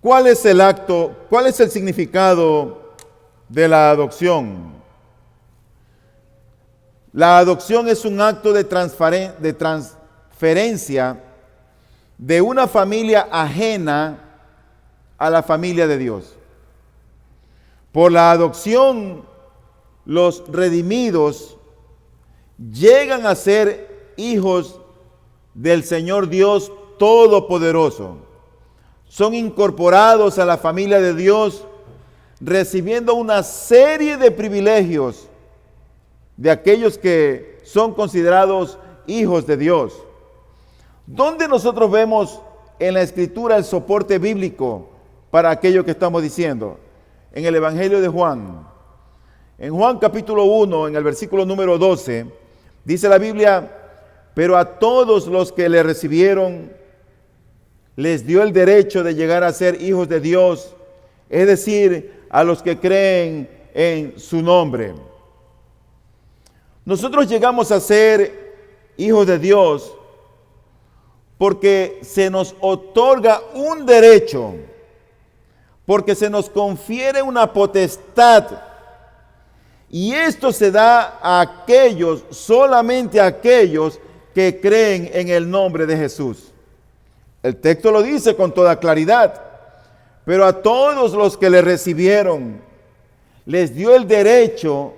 ¿Cuál es el acto, cuál es el significado de la adopción? La adopción es un acto de transferencia de una familia ajena a la familia de Dios. Por la adopción, los redimidos llegan a ser hijos del Señor Dios Todopoderoso. Son incorporados a la familia de Dios, recibiendo una serie de privilegios de aquellos que son considerados hijos de Dios. ¿Dónde nosotros vemos en la Escritura el soporte bíblico para aquello que estamos diciendo? En el Evangelio de Juan. En Juan capítulo 1, en el versículo número 12, dice la Biblia: pero a todos los que le recibieron, les dio el derecho de llegar a ser hijos de Dios, es decir, a los que creen en su nombre. Nosotros llegamos a ser hijos de Dios porque se nos otorga un derecho, porque se nos confiere una potestad, y esto se da a aquellos, solamente a aquellos que creen en el nombre de Jesús. El texto lo dice con toda claridad: pero a todos los que le recibieron, les dio el derecho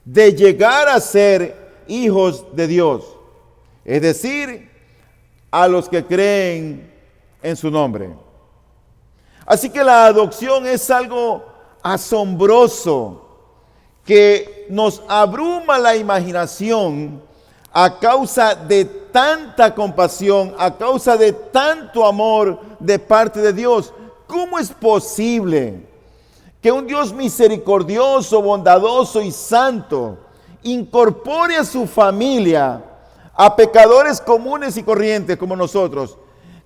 de llegar a ser hijos de Dios, es decir, a los que creen en su nombre. Así que la adopción es algo asombroso que nos abruma la imaginación a causa de tanta compasión, a causa de tanto amor de parte de Dios. ¿Cómo es posible que un Dios misericordioso, bondadoso y santo incorpore a su familia a pecadores comunes y corrientes como nosotros,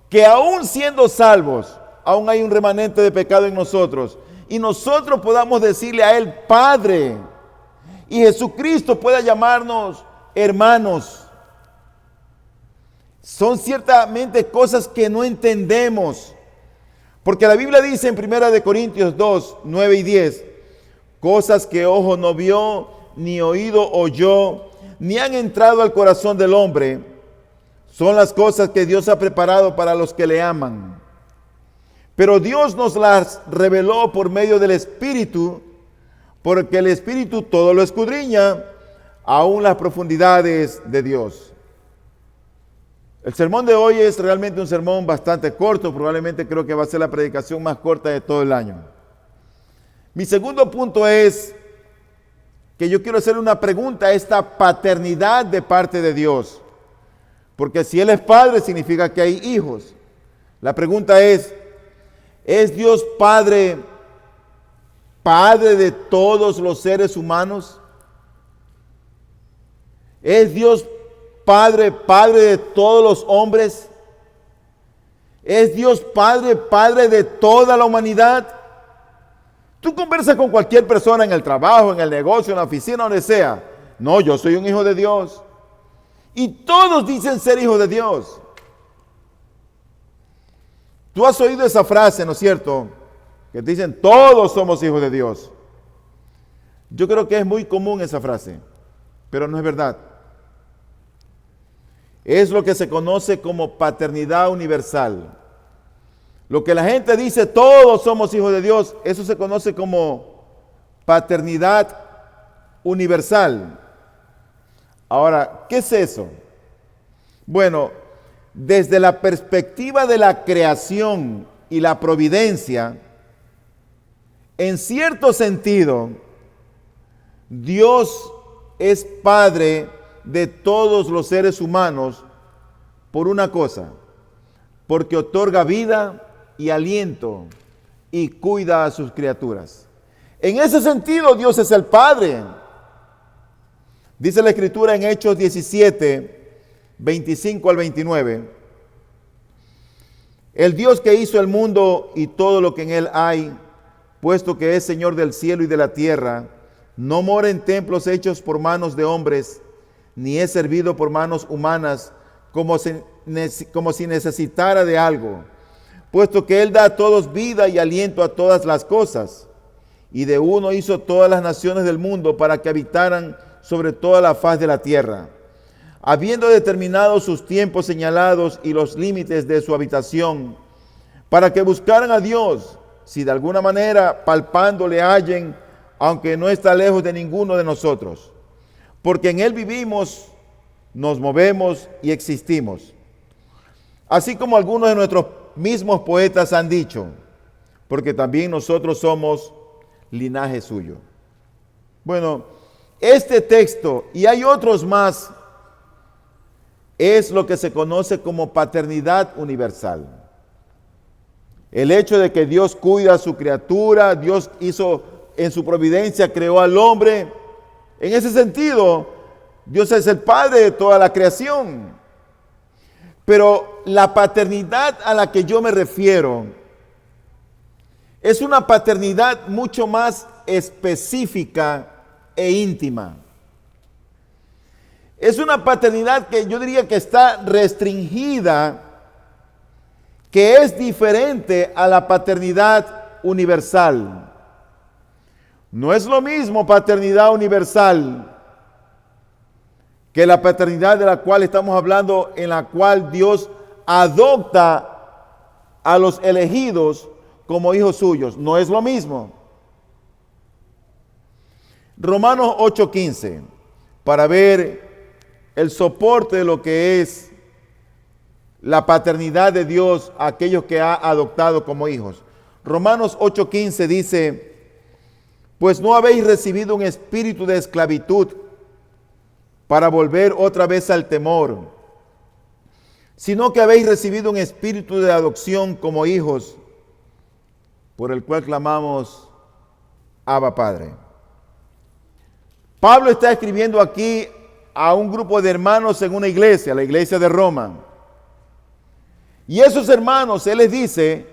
que aún siendo salvos, aún hay un remanente de pecado en nosotros, y nosotros podamos decirle a Él Padre, y Jesucristo pueda llamarnos hermanos? Son ciertamente cosas que no entendemos, porque la Biblia dice en 1 Corintios 2, 9 y 10, cosas que ojo no vio, ni oído oyó, ni han entrado al corazón del hombre, son las cosas que Dios ha preparado para los que le aman. Pero Dios nos las reveló por medio del Espíritu, porque el Espíritu todo lo escudriña, aún las profundidades de Dios. El sermón de hoy es realmente un sermón bastante corto, probablemente creo que va a ser la predicación más corta de todo el año. Mi segundo punto es que yo quiero hacer una pregunta a esta paternidad de parte de Dios, porque si Él es Padre significa que hay hijos. La pregunta ¿es Dios Padre, Padre de todos los seres humanos? ¿Es Dios Padre, Padre de todos los hombres? ¿Es Dios Padre, Padre de toda la humanidad? Tú conversas con cualquier persona en el trabajo, en el negocio, en la oficina, donde sea. No, yo soy un hijo de Dios. Y todos dicen ser hijos de Dios. Tú has oído esa frase, ¿no es cierto? Que te dicen, todos somos hijos de Dios. Yo creo que es muy común esa frase, pero no es verdad. Es lo que se conoce como paternidad universal. Lo que la gente dice, todos somos hijos de Dios, eso se conoce como paternidad universal. Ahora, ¿qué es eso? Bueno, desde la perspectiva de la creación y la providencia, en cierto sentido, Dios es Padre de todos los seres humanos por una cosa, porque otorga vida y aliento y cuida a sus criaturas. En ese sentido, Dios es el Padre. Dice la Escritura en Hechos 17, 25 al 29. El Dios que hizo el mundo y todo lo que en él hay, puesto que es Señor del cielo y de la tierra, no mora en templos hechos por manos de hombres, ni es servido por manos humanas como si necesitara de algo, puesto que Él da a todos vida y aliento a todas las cosas. Y de uno hizo todas las naciones del mundo para que habitaran sobre toda la faz de la tierra, habiendo determinado sus tiempos señalados y los límites de su habitación, para que buscaran a Dios, si de alguna manera palpando le hallen, aunque no está lejos de ninguno de nosotros. Porque en Él vivimos, nos movemos y existimos. Así como algunos de nuestros mismos poetas han dicho, porque también nosotros somos linaje suyo. Bueno, este texto, y hay otros más, es lo que se conoce como paternidad universal. El hecho de que Dios cuida a su criatura, Dios hizo en su providencia, creó al hombre. En ese sentido, Dios es el Padre de toda la creación. Pero la paternidad a la que yo me refiero es una paternidad mucho más específica e íntima. Es una paternidad que yo diría que está restringida, que es diferente a la paternidad universal. No es lo mismo paternidad universal que la paternidad de la cual estamos hablando, en la cual Dios adopta a los elegidos como hijos suyos. No es lo mismo. Romanos 8:15, para ver el soporte de lo que es la paternidad de Dios a aquellos que ha adoptado como hijos. Romanos 8:15 dice: pues no habéis recibido un espíritu de esclavitud para volver otra vez al temor, sino que habéis recibido un espíritu de adopción como hijos, por el cual clamamos, Abba Padre. Pablo está escribiendo aquí a un grupo de hermanos en una iglesia, la iglesia de Roma. Y esos hermanos, él les dice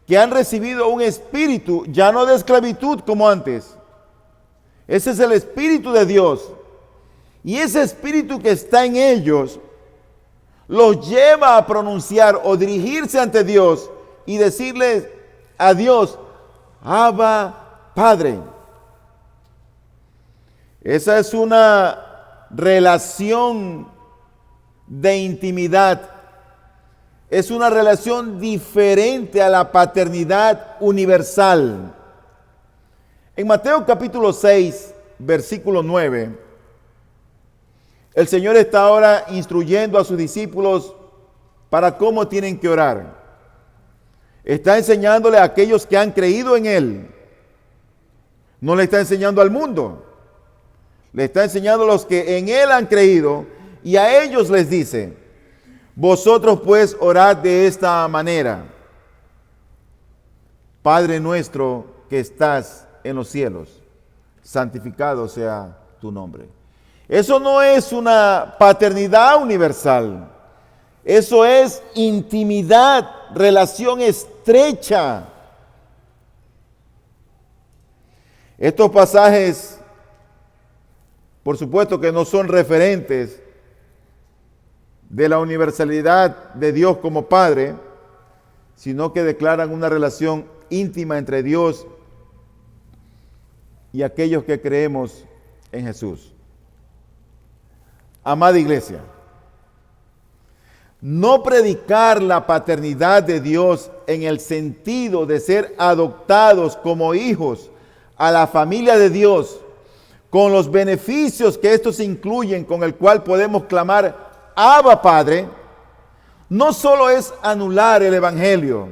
que han recibido un espíritu, ya no de esclavitud como antes. Ese es el espíritu de Dios. Y ese espíritu que está en ellos los lleva a pronunciar o dirigirse ante Dios y decirle a Dios, Abba Padre. Esa es una relación de intimidad. Es una relación diferente a la paternidad universal. En Mateo capítulo 6, versículo 9, el Señor está ahora instruyendo a sus discípulos para cómo tienen que orar. Está enseñándole a aquellos que han creído en Él. No le está enseñando al mundo. Le está enseñando a los que en Él han creído, y a ellos les dice: vosotros pues orad de esta manera: Padre nuestro que estás en los cielos, santificado sea tu nombre. Eso no es una paternidad universal. Eso es intimidad, relación estrecha. Estos pasajes, por supuesto que no son referentes de la universalidad de Dios como Padre, sino que declaran una relación íntima entre Dios y aquellos que creemos en Jesús. Amada iglesia, no predicar la paternidad de Dios en el sentido de ser adoptados como hijos a la familia de Dios, con los beneficios que estos incluyen, con el cual podemos clamar Abba Padre, no solo es anular el Evangelio,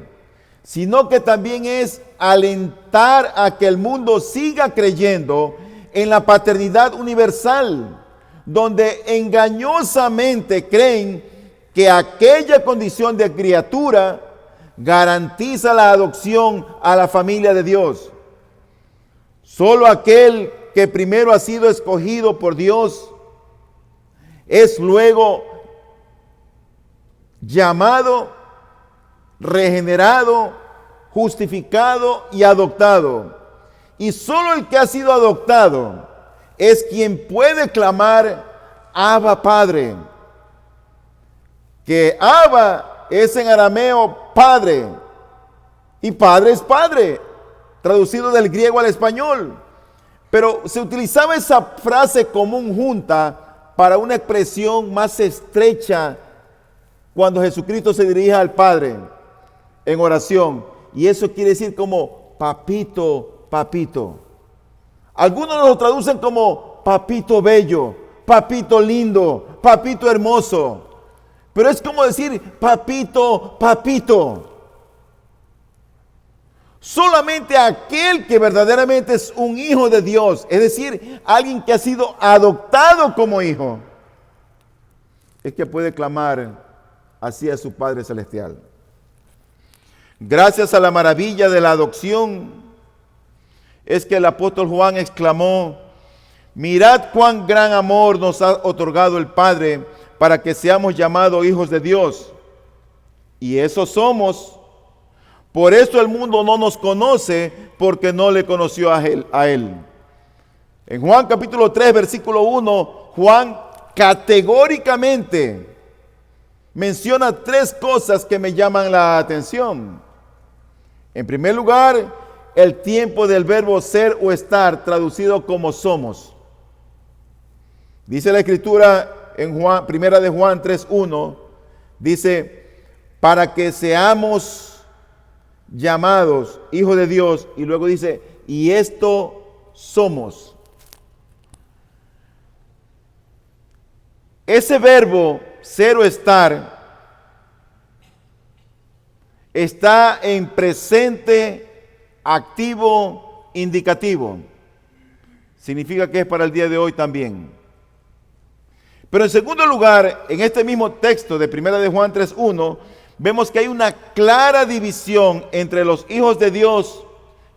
sino que también es alentar a que el mundo siga creyendo en la paternidad universal, donde engañosamente creen que aquella condición de criatura garantiza la adopción a la familia de Dios. Solo aquel que primero ha sido escogido por Dios es luego llamado, regenerado, justificado y adoptado. Y solo el que ha sido adoptado es quien puede clamar Abba Padre. Que Abba es en arameo Padre, Y padre es padre, traducido del griego al español. Pero se utilizaba esa frase común junta para una expresión más estrecha cuando Jesucristo se dirige al Padre en oración. Y eso quiere decir como papito, papito. Algunos lo traducen como papito bello, papito lindo, papito hermoso. Pero es como decir papito, papito. Solamente aquel que verdaderamente es un hijo de Dios, es decir, alguien que ha sido adoptado como hijo, es que puede clamar así a su Padre Celestial. Gracias a la maravilla de la adopción, es que el apóstol Juan exclamó: mirad cuán gran amor nos ha otorgado el Padre para que seamos llamados hijos de Dios. Y eso somos. Por eso el mundo no nos conoce, porque no le conoció a él. En Juan capítulo 3, versículo 1, Juan categóricamente menciona tres cosas que me llaman la atención. En primer lugar, el tiempo del verbo ser o estar, traducido como somos. Dice la Escritura en primera de Juan 3:1, dice, para que seamos llamados hijos de Dios, y luego dice, y esto somos. Ese verbo ser o estar está en presente activo indicativo. Significa que es para el día de hoy también. Pero en segundo lugar, en este mismo texto de primera de Juan 3:1, vemos que hay una clara división entre los hijos de Dios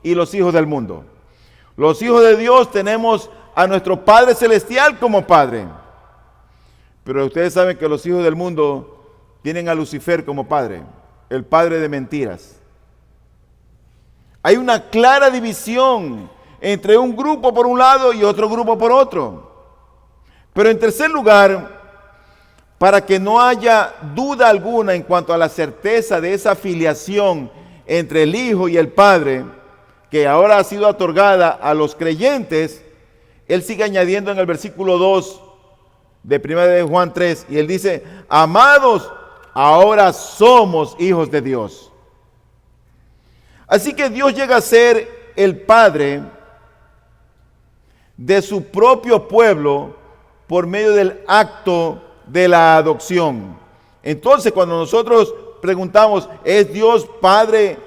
y los hijos del mundo. Los hijos de Dios tenemos a nuestro Padre Celestial como Padre. Pero ustedes saben que los hijos del mundo tienen a Lucifer como padre, el padre de mentiras. Hay una clara división entre un grupo por un lado y otro grupo por otro. Pero en tercer lugar, para que no haya duda alguna en cuanto a la certeza de esa filiación entre el Hijo y el Padre, que ahora ha sido otorgada a los creyentes, él sigue añadiendo en el versículo 2 de 1 de Juan 3, y él dice, amados, ahora somos hijos de Dios. Así que Dios llega a ser el Padre de su propio pueblo por medio del acto de la adopción. Entonces, cuando nosotros preguntamos, ¿es Dios Padre,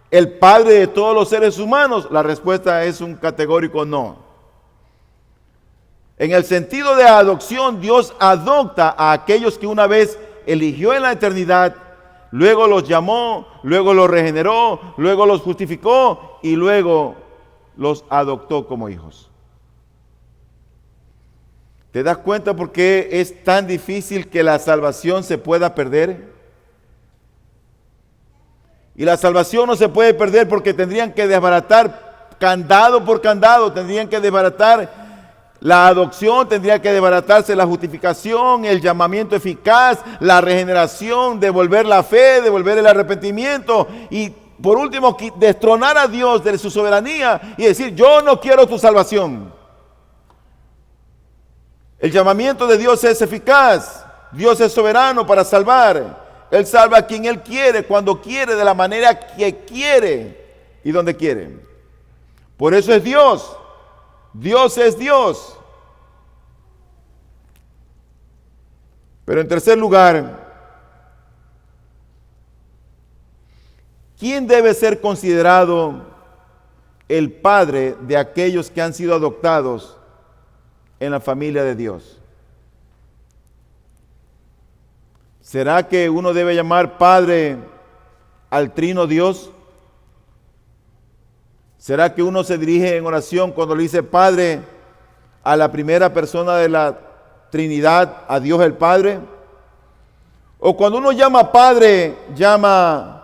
el Padre de todos los seres humanos? La respuesta es un categórico no. En el sentido de adopción, Dios adopta a aquellos que una vez eligió en la eternidad, luego los llamó, luego los regeneró, luego los justificó y luego los adoptó como hijos. ¿Te das cuenta por qué es tan difícil que la salvación se pueda perder? Y la salvación no se puede perder porque tendrían que desbaratar candado por candado, tendrían que desbaratar la adopción, tendría que desbaratarse la justificación, el llamamiento eficaz, la regeneración, devolver la fe, devolver el arrepentimiento y por último destronar a Dios de su soberanía y decir, yo no quiero tu salvación. El llamamiento de Dios es eficaz, Dios es soberano para salvar. Él salva a quien Él quiere, cuando quiere, de la manera que quiere y donde quiere. Por eso es Dios. Dios es Dios. Pero en tercer lugar, ¿quién debe ser considerado el padre de aquellos que han sido adoptados en la familia de Dios? ¿Será que uno debe llamar padre al trino Dios? ¿Será que uno se dirige en oración cuando le dice Padre a la primera persona de la Trinidad, a Dios el Padre? O cuando uno llama Padre, llama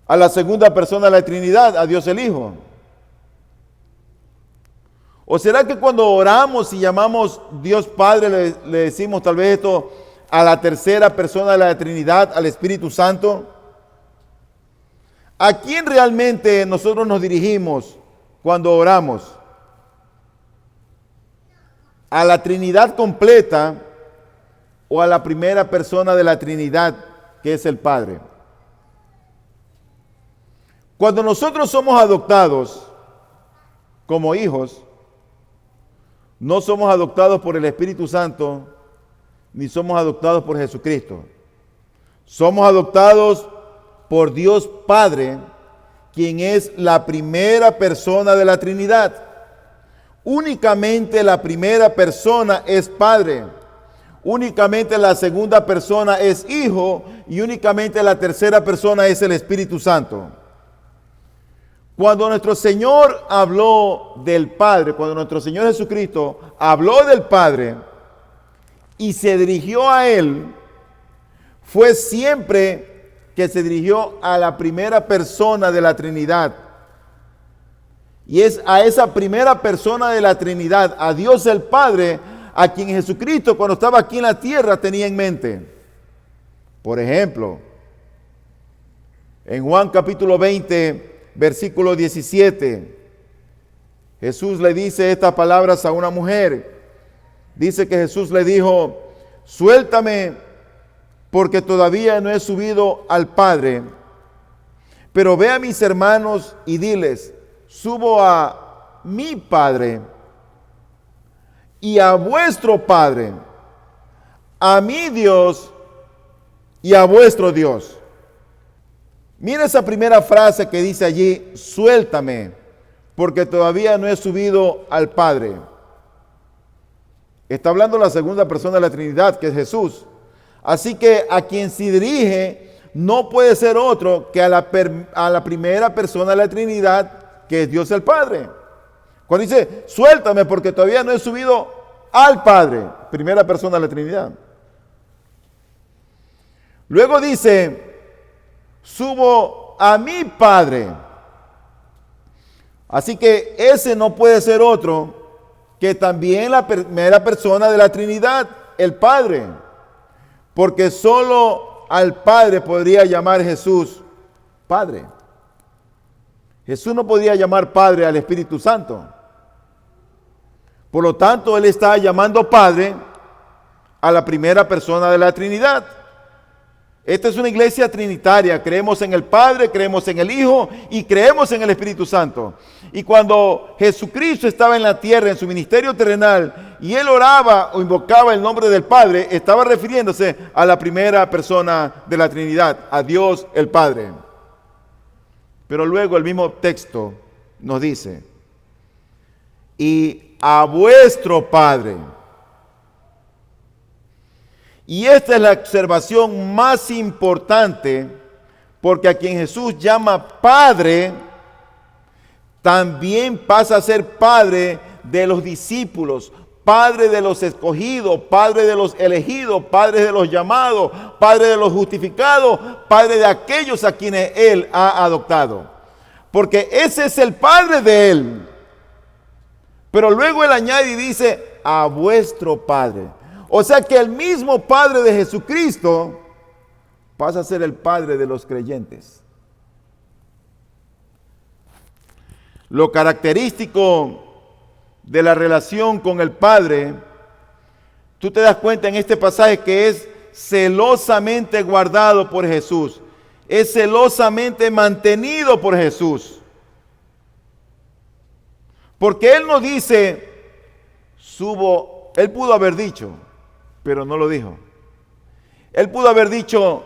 a la segunda persona de la Trinidad, a Dios el Hijo. ¿O será que cuando oramos y llamamos Dios Padre, le decimos tal vez esto a la tercera persona de la Trinidad, al Espíritu Santo? ¿A quién realmente nosotros nos dirigimos cuando oramos? ¿A la Trinidad completa o a la primera persona de la Trinidad, que es el Padre? Cuando nosotros somos adoptados como hijos, no somos adoptados por el Espíritu Santo, ni somos adoptados por Jesucristo. Somos adoptados por Dios Padre, quien es la primera persona de la Trinidad. Únicamente la primera persona es Padre, únicamente la segunda persona es Hijo y únicamente la tercera persona es el Espíritu Santo. Cuando nuestro Señor habló del Padre, cuando nuestro Señor Jesucristo habló del Padre y se dirigió a Él, fue siempre que se dirigió a la primera persona de la Trinidad. Y es a esa primera persona de la Trinidad, a Dios el Padre, a quien Jesucristo cuando estaba aquí en la tierra tenía en mente. Por ejemplo, en Juan capítulo 20, versículo 17, Jesús le dice estas palabras a una mujer. Dice que Jesús le dijo: suéltame, porque todavía no he subido al Padre, pero ve a mis hermanos y diles: subo a mi Padre y a vuestro Padre, a mi Dios y a vuestro Dios. Mira esa primera frase que dice allí: suéltame, porque todavía no he subido al Padre. Está hablando la segunda persona de la Trinidad, que es Jesús. Así que a quien se dirige no puede ser otro que a la primera persona de la Trinidad, que es Dios el Padre. Cuando dice: suéltame porque todavía no he subido al Padre, primera persona de la Trinidad. Luego dice: subo a mi Padre. Así que ese no puede ser otro que también la primera persona de la Trinidad, el Padre. Porque solo al Padre podría llamar Jesús Padre. Jesús no podía llamar Padre al Espíritu Santo. Por lo tanto, Él está llamando Padre a la primera persona de la Trinidad. Esta es una iglesia trinitaria. Creemos en el Padre, creemos en el Hijo y creemos en el Espíritu Santo. Y cuando Jesucristo estaba en la tierra, en su ministerio terrenal, y Él oraba o invocaba el nombre del Padre, estaba refiriéndose a la primera persona de la Trinidad, a Dios el Padre. Pero luego el mismo texto nos dice: y a vuestro Padre. Y esta es la observación más importante, porque a quien Jesús llama Padre, también pasa a ser Padre de los discípulos, Padre de los escogidos, Padre de los elegidos, Padre de los llamados, Padre de los justificados, Padre de aquellos a quienes Él ha adoptado. Porque ese es el Padre de Él. Pero luego Él añade y dice: a vuestro Padre. O sea que el mismo Padre de Jesucristo pasa a ser el Padre de los creyentes. Lo característico de la relación con el Padre, tú te das cuenta en este pasaje que es celosamente guardado por Jesús, es celosamente mantenido por Jesús. Porque Él no dice: subo. Él pudo haber dicho, pero no lo dijo. Él pudo haber dicho: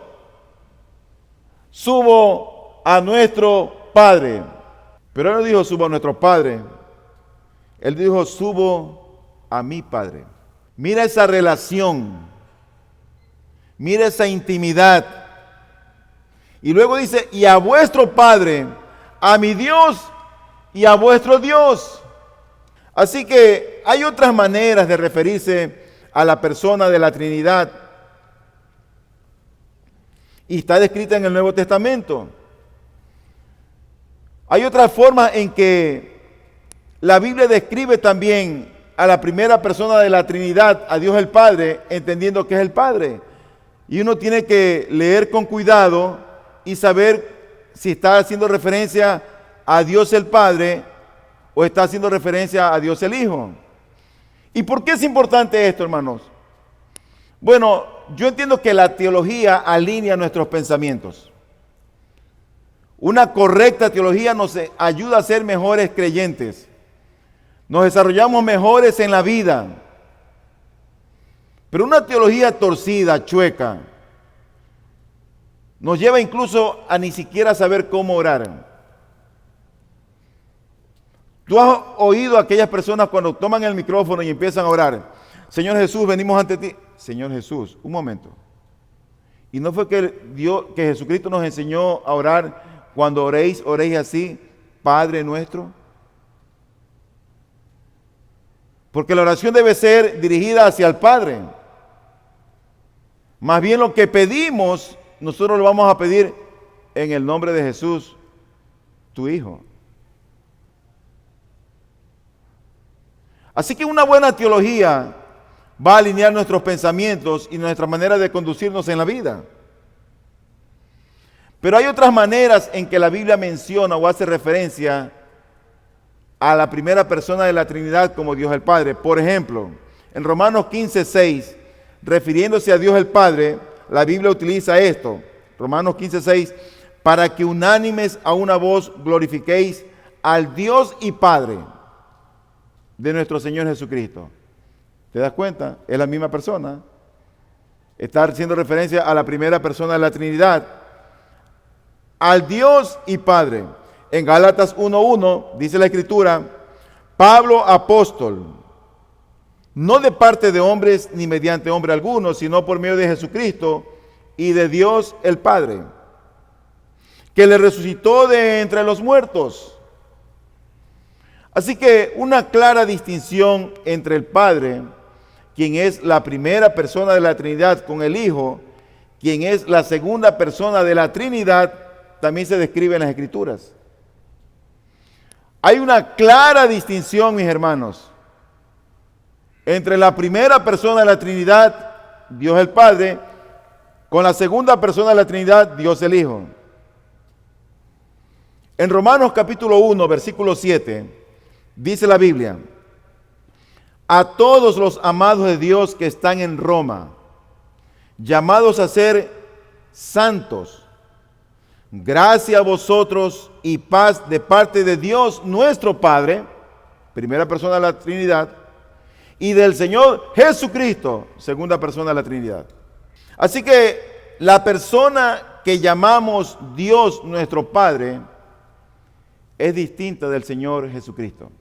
subo a nuestro Padre. Pero Él no dijo: subo a nuestro Padre. Él dijo: subo a mi Padre. Mira esa relación. Mira esa intimidad. Y luego dice: y a vuestro Padre, a mi Dios y a vuestro Dios. Así que hay otras maneras de referirse a la persona de la Trinidad. Y está descrita en el Nuevo Testamento. Hay otras formas en que la Biblia describe también a la primera persona de la Trinidad, a Dios el Padre, entendiendo que es el Padre. Y uno tiene que leer con cuidado y saber si está haciendo referencia a Dios el Padre o está haciendo referencia a Dios el Hijo. ¿Y por qué es importante esto, hermanos? Bueno, yo entiendo que la teología alinea nuestros pensamientos. Una correcta teología nos ayuda a ser mejores creyentes. Nos desarrollamos mejores en la vida. Pero una teología torcida, chueca, nos lleva incluso a ni siquiera saber cómo orar. Tú has oído a aquellas personas cuando toman el micrófono y empiezan a orar. Señor Jesús, venimos ante ti. Señor Jesús, un momento. ¿Y no fue que Jesucristo nos enseñó a orar cuando oréis así, Padre nuestro? Porque la oración debe ser dirigida hacia el Padre. Más bien lo que pedimos, nosotros lo vamos a pedir en el nombre de Jesús, tu Hijo. Así que una buena teología va a alinear nuestros pensamientos y nuestra manera de conducirnos en la vida. Pero hay otras maneras en que la Biblia menciona o hace referencia a la primera persona de la Trinidad como Dios el Padre. Por ejemplo, en Romanos 15:6, refiriéndose a Dios el Padre, la Biblia utiliza esto. Romanos 15:6, para que unánimes a una voz glorifiquéis al Dios y Padre de nuestro Señor Jesucristo. ¿Te das cuenta? Es la misma persona. Está haciendo referencia a la primera persona de la Trinidad. Al Dios y Padre. En Gálatas 1:1 dice la Escritura, Pablo apóstol, no de parte de hombres ni mediante hombre alguno, sino por medio de Jesucristo y de Dios el Padre, que le resucitó de entre los muertos. Así que una clara distinción entre el Padre, quien es la primera persona de la Trinidad, con el Hijo, quien es la segunda persona de la Trinidad, también se describe en las Escrituras. Hay una clara distinción, mis hermanos, entre la primera persona de la Trinidad, Dios el Padre, con la segunda persona de la Trinidad, Dios el Hijo. En Romanos capítulo 1, versículo 7, dice la Biblia, a todos los amados de Dios que están en Roma, llamados a ser santos, gracia a vosotros y paz de parte de Dios nuestro Padre, primera persona de la Trinidad, y del Señor Jesucristo, segunda persona de la Trinidad. Así que la persona que llamamos Dios nuestro Padre es distinta del Señor Jesucristo.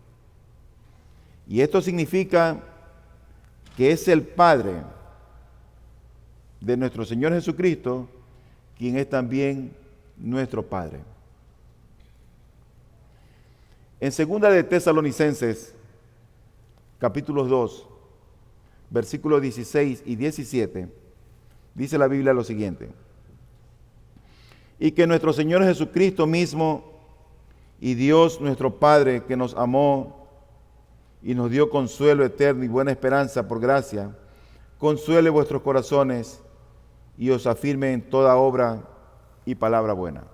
Y esto significa que es el Padre de nuestro Señor Jesucristo, quien es también nuestro Padre. En segunda de Tesalonicenses, capítulos 2, versículos 16 y 17, dice la Biblia lo siguiente, y que nuestro Señor Jesucristo mismo y Dios nuestro Padre, que nos amó y nos dio consuelo eterno y buena esperanza por gracia, consuele vuestros corazones y os afirme en toda obra y palabra buena.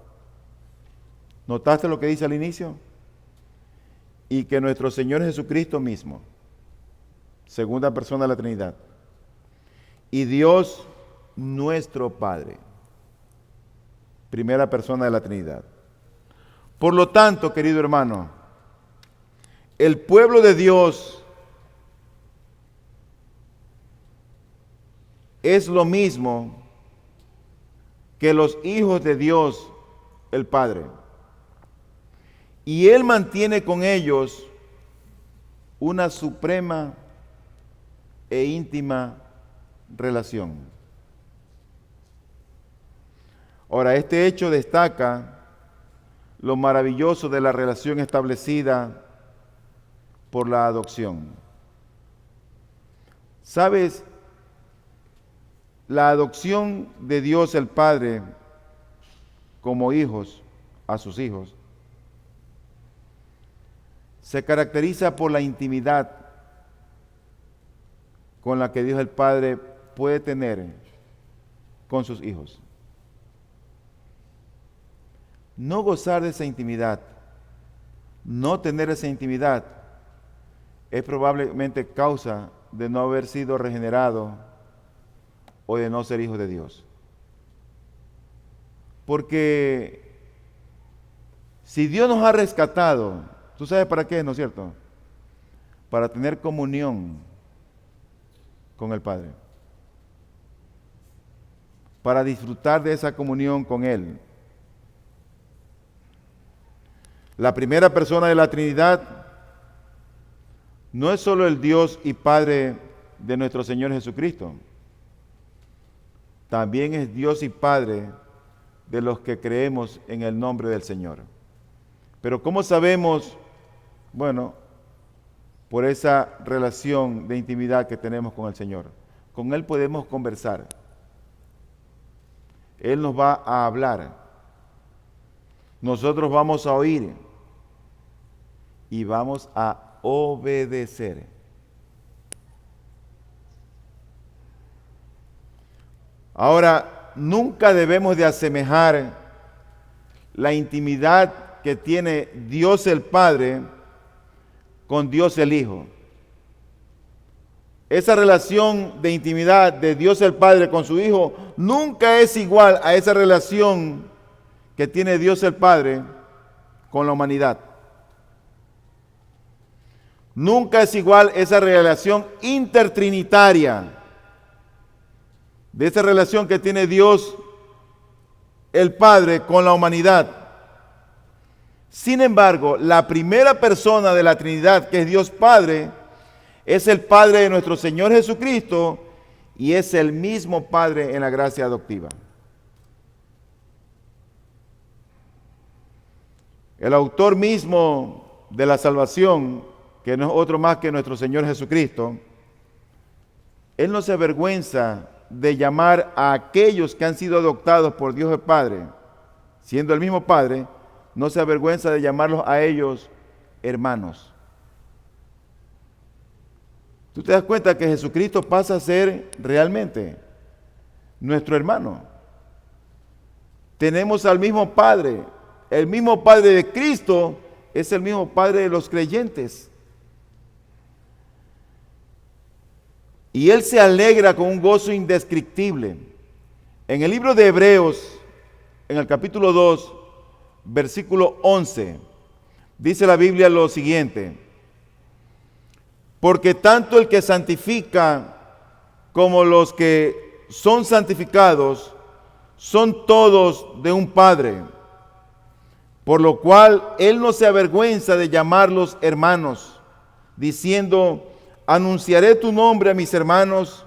¿Notaste lo que dice al inicio? Y que nuestro Señor Jesucristo mismo, segunda persona de la Trinidad, y Dios nuestro Padre, primera persona de la Trinidad. Por lo tanto, querido hermano, el pueblo de Dios es lo mismo que los hijos de Dios, el Padre. Y Él mantiene con ellos una suprema e íntima relación. Ahora, este hecho destaca lo maravilloso de la relación establecida por la adopción. ¿Sabes? La adopción de Dios el Padre como hijos a sus hijos se caracteriza por la intimidad con la que Dios el Padre puede tener con sus hijos. no gozar de esa intimidad, no tener esa intimidad, es probablemente causa de no haber sido regenerado o de no ser hijo de Dios. Porque si Dios nos ha rescatado, ¿tú sabes para qué, no es cierto? Para tener comunión con el Padre, para disfrutar de esa comunión con Él. La primera persona de la Trinidad no es solo el Dios y Padre de nuestro Señor Jesucristo, también es Dios y Padre de los que creemos en el nombre del Señor. Pero ¿cómo sabemos? Bueno, por esa relación de intimidad que tenemos con el Señor. Con Él podemos conversar. Él nos va a hablar. Nosotros vamos a oír y vamos a obedecer. Ahora, nunca debemos de asemejar la intimidad que tiene Dios el Padre con Dios el Hijo. Esa relación de intimidad de Dios el Padre con su Hijo nunca es igual a esa relación que tiene Dios el Padre con la humanidad. Nunca es igual esa relación intertrinitaria, de esa relación que tiene Dios el Padre con la humanidad. Sin embargo, la primera persona de la Trinidad, que es Dios Padre, es el Padre de nuestro Señor Jesucristo y es el mismo Padre en la gracia adoptiva. El autor mismo de la salvación, que no es otro más que nuestro Señor Jesucristo, Él no se avergüenza de llamar a aquellos que han sido adoptados por Dios el Padre, siendo el mismo Padre, no se avergüenza de llamarlos a ellos hermanos. ¿Tú te das cuenta que Jesucristo pasa a ser realmente nuestro hermano? Tenemos al mismo Padre. El mismo Padre de Cristo es el mismo Padre de los creyentes. Y Él se alegra con un gozo indescriptible. En el libro de Hebreos, en el capítulo 2, versículo 11, dice la Biblia lo siguiente: porque tanto el que santifica como los que son santificados son todos de un Padre, por lo cual Él no se avergüenza de llamarlos hermanos, diciendo: anunciaré tu nombre a mis hermanos,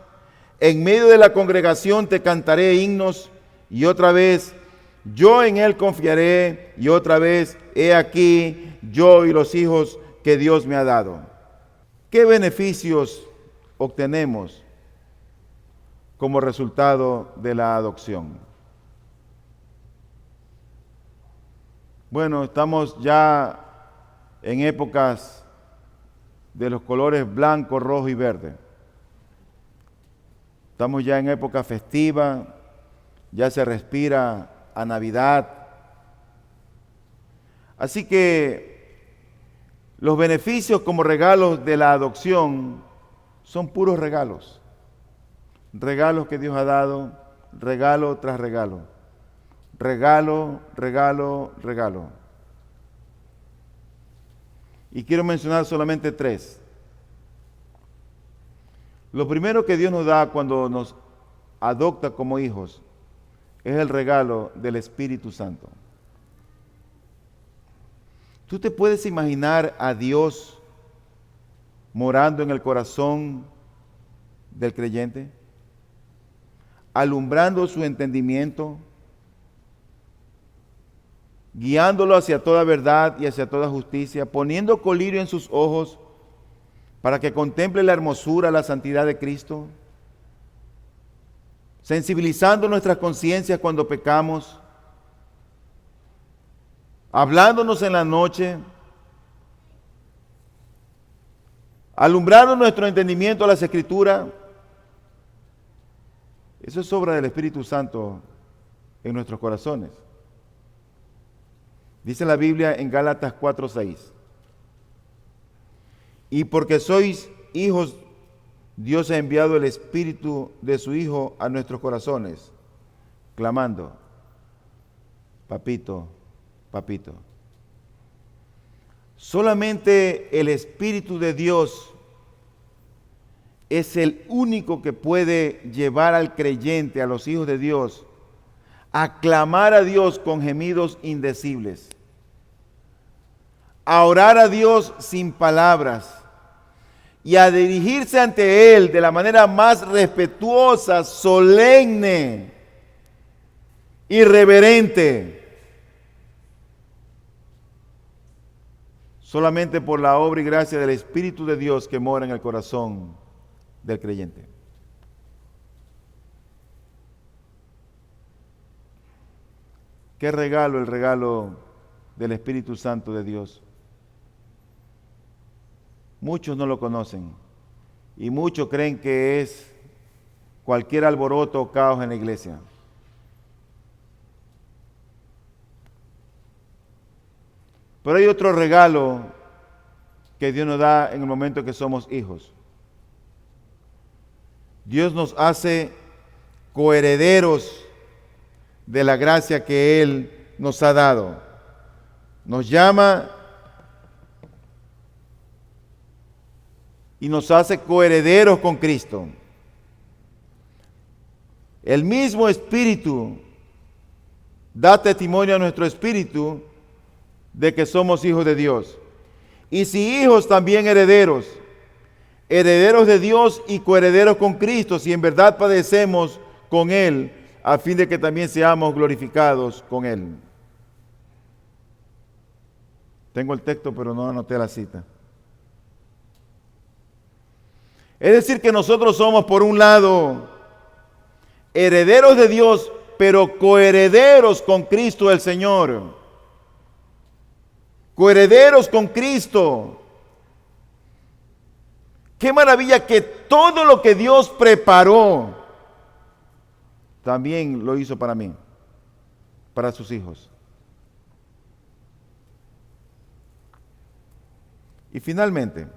en medio de la congregación te cantaré himnos, y otra vez, yo en Él confiaré, y otra vez, he aquí, yo y los hijos que Dios me ha dado. ¿Qué beneficios obtenemos como resultado de la adopción? Bueno, estamos ya en épocas de los colores blanco, rojo y verde. Estamos ya en época festiva, ya se respira a Navidad. Así que los beneficios como regalos de la adopción son puros regalos. Regalos que Dios ha dado, regalo tras regalo. Regalo, regalo, regalo. Y quiero mencionar solamente 3. Lo primero que Dios nos da cuando nos adopta como hijos es el regalo del Espíritu Santo. ¿Tú te puedes imaginar a Dios morando en el corazón del creyente? Alumbrando su entendimiento, guiándolo hacia toda verdad y hacia toda justicia, poniendo colirio en sus ojos para que contemple la hermosura, la santidad de Cristo, sensibilizando nuestras conciencias cuando pecamos, hablándonos en la noche, alumbrando nuestro entendimiento a las Escrituras. Eso es obra del Espíritu Santo en nuestros corazones. Dice la Biblia en Gálatas 4:6. Y porque sois hijos, Dios ha enviado el Espíritu de su Hijo a nuestros corazones, clamando, papito, papito. Solamente el Espíritu de Dios es el único que puede llevar al creyente, a los hijos de Dios, a clamar a Dios con gemidos indecibles, a orar a Dios sin palabras y a dirigirse ante Él de la manera más respetuosa, solemne y reverente, solamente por la obra y gracia del Espíritu de Dios que mora en el corazón del creyente. Qué regalo, el regalo del Espíritu Santo de Dios. Muchos no lo conocen y muchos creen que es cualquier alboroto o caos en la iglesia. Pero hay otro regalo que Dios nos da en el momento que somos hijos. Dios nos hace coherederos de la gracia que Él nos ha dado. Nos llama y nos hace coherederos con Cristo. El mismo Espíritu da testimonio a nuestro espíritu de que somos hijos de Dios. Y si hijos, también herederos, herederos de Dios y coherederos con Cristo, si en verdad padecemos con Él, a fin de que también seamos glorificados con Él. Tengo el texto, pero no anoté la cita. Es decir, que nosotros somos, por un lado, herederos de Dios, pero coherederos con Cristo el Señor. Coherederos con Cristo. Qué maravilla que todo lo que Dios preparó, también lo hizo para mí, para sus hijos. Y finalmente,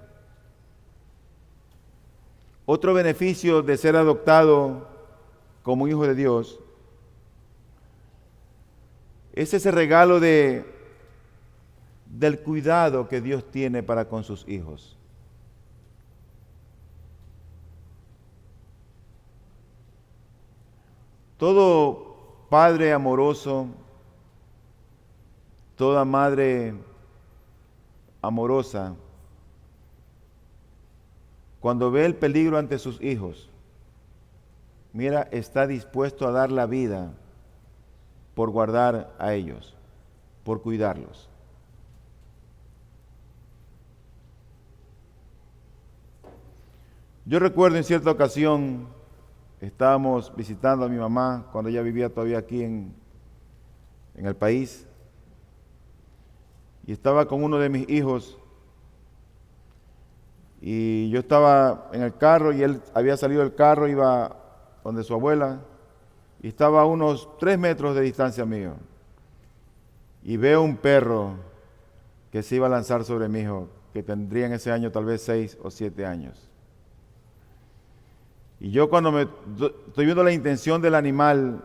otro beneficio de ser adoptado como hijo de Dios es ese regalo del cuidado que Dios tiene para con sus hijos. Todo padre amoroso, toda madre amorosa, cuando ve el peligro ante sus hijos, mira, está dispuesto a dar la vida por guardar a ellos, por cuidarlos. Yo recuerdo en cierta ocasión, estábamos visitando a mi mamá cuando ella vivía todavía aquí en el país, y estaba con uno de mis hijos, y yo estaba en el carro y él había salido del carro, iba donde su abuela, y estaba a unos 3 metros de distancia mío, y veo un perro que se iba a lanzar sobre mi hijo, que tendría en ese año tal vez 6 o 7 años. Y yo cuando estoy viendo la intención del animal,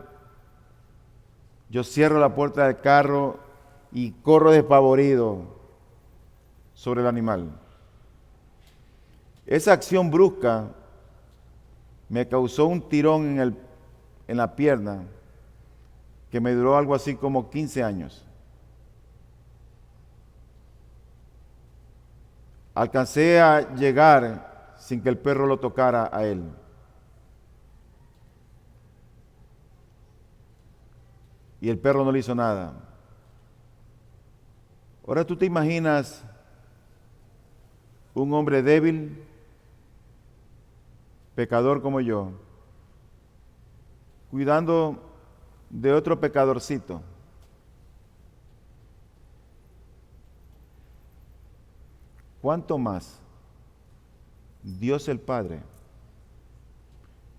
yo cierro la puerta del carro y corro despavorido sobre el animal. Esa acción brusca me causó un tirón en la pierna que me duró algo así como 15 años. Alcancé a llegar sin que el perro lo tocara a él. Y el perro no le hizo nada. Ahora tú te imaginas un hombre débil, pecador como yo, cuidando de otro pecadorcito. ¿Cuánto más Dios el Padre,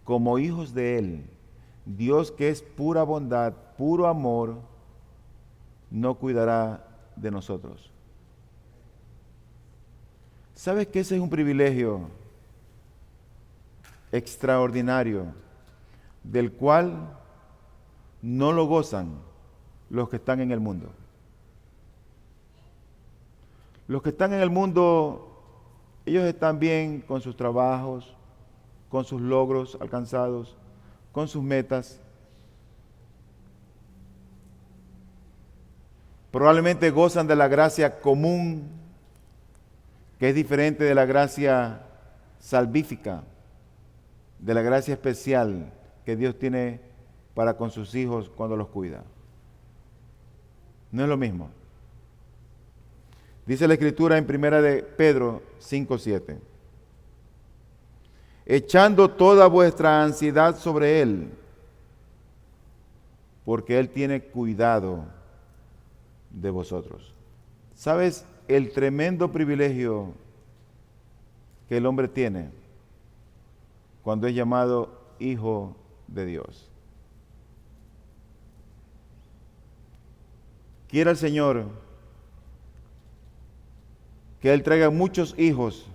como hijos de Él, Dios que es pura bondad, puro amor, no cuidará de nosotros. ¿Sabes que ese es un privilegio extraordinario del cual no lo gozan los que están en el mundo? Los que están en el mundo, ellos están bien con sus trabajos, con sus logros alcanzados, con sus metas. Probablemente gozan de la gracia común, que es diferente de la gracia salvífica, de la gracia especial que Dios tiene para con sus hijos cuando los cuida. No es lo mismo. Dice la Escritura en 1 de Pedro 5:7. Echando toda vuestra ansiedad sobre Él, porque Él tiene cuidado de vosotros. ¿Sabes el tremendo privilegio que el hombre tiene cuando es llamado hijo de Dios? Quiera el Señor que Él traiga muchos hijos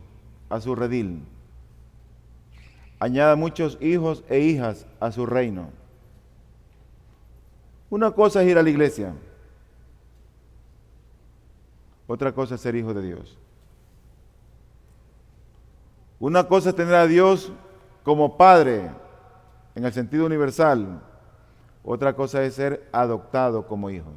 a su redil, añada muchos hijos e hijas a su reino. Una cosa es ir a la iglesia, otra cosa es ser hijo de Dios. Una cosa es tener a Dios como Padre en el sentido universal, otra cosa es ser adoptado como hijo.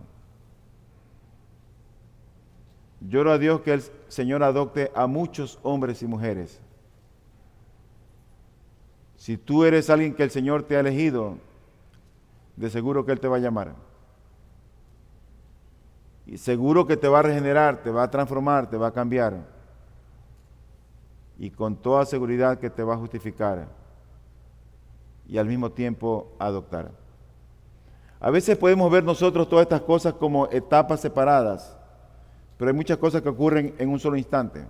Lloro a Dios que el Señor adopte a muchos hombres y mujeres. Si tú eres alguien que el Señor te ha elegido, de seguro que Él te va a llamar. Y seguro que te va a regenerar, te va a transformar, te va a cambiar. Y con toda seguridad que te va a justificar y al mismo tiempo adoptar. A veces podemos ver nosotros todas estas cosas como etapas separadas, pero hay muchas cosas que ocurren en un solo instante.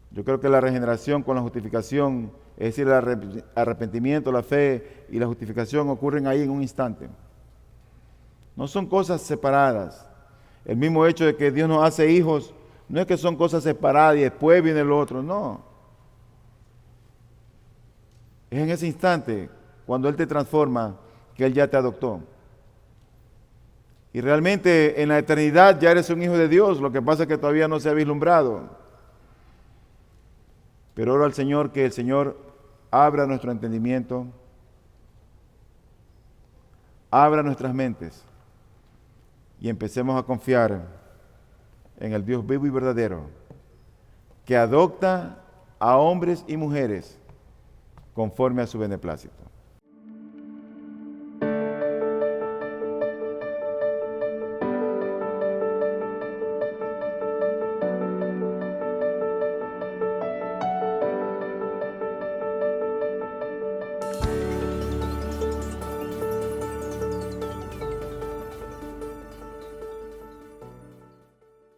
Yo creo que la regeneración con la justificación, es decir, el arrepentimiento, la fe y la justificación ocurren ahí en un instante. No son cosas separadas. El mismo hecho de que Dios nos hace hijos, no es que son cosas separadas y después viene lo otro, no. Es en ese instante, cuando Él te transforma, que Él ya te adoptó. Y realmente en la eternidad ya eres un hijo de Dios, lo que pasa es que todavía no se ha vislumbrado. Pero oro al Señor que el Señor abra nuestro entendimiento, abra nuestras mentes y empecemos a confiar en el Dios vivo y verdadero, que adopta a hombres y mujeres conforme a su beneplácito.